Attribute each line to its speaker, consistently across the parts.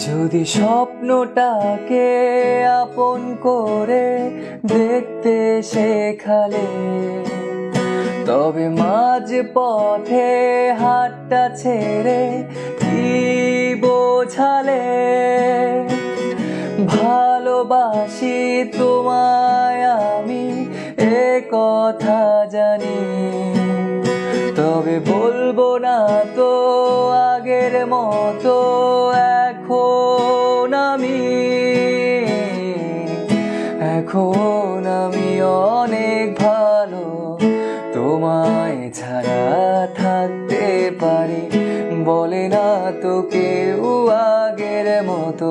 Speaker 1: যদি স্বপ্নটাকে আপন করে দেখতে শেখালে, তবে মাঝ পথে হাতটা ছেড়ে কি বোঝালে? ভালোবাসি তোমায় আমি, এ কথা জানি, তবে বলবো না তো আগের মতো এখন আমি অনেক ভালো। তোমায় ছাড়া থাকতে পারি, বলে না তো কেউ আগের মতো।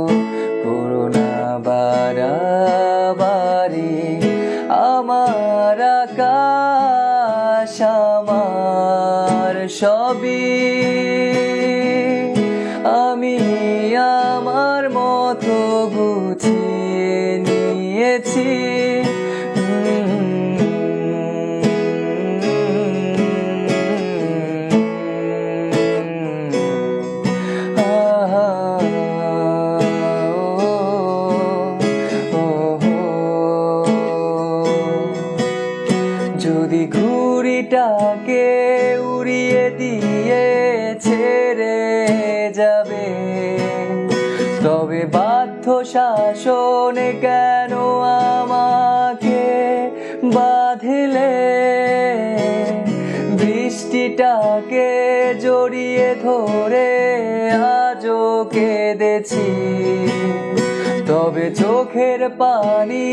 Speaker 1: করোনা বাড়াবাড়ি, আমার আকাশ আমার সবই, আমি আমার মতো গুছিয়ে নিয়েছি। যদি ঘুড়িটাকে উড়িয়ে দিয়ে ছেড়ে যাবে, তবে বাধ্য শাসনে কেন আমাকে বাঁধলে? বৃষ্টিটাকে জড়িয়ে ধরে আজও কেঁদেছি, তবে চোখের পানি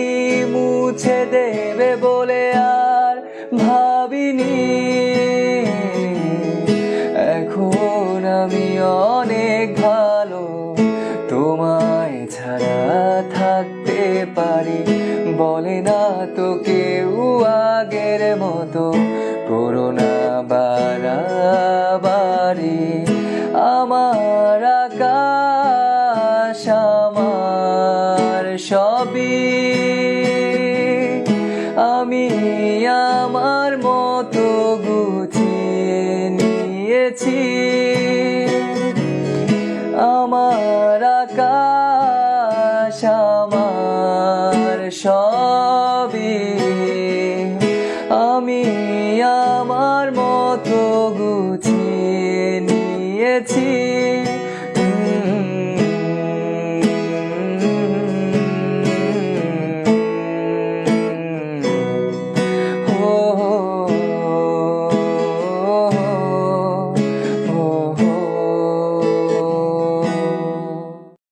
Speaker 1: মুছে দেবে বলে আর ভাবিনি। এখন আমি অনেক ভালো, তোমায় ছাড়া থাকতে পারি, বলে না তো কেউ আগের মতো। করোনা বাড়াবাড়ি, আমার আকাশ আমার সবই, আমি আমার মতো গুছিয়ে নিয়েছি। আমার আকাশ আমার সব।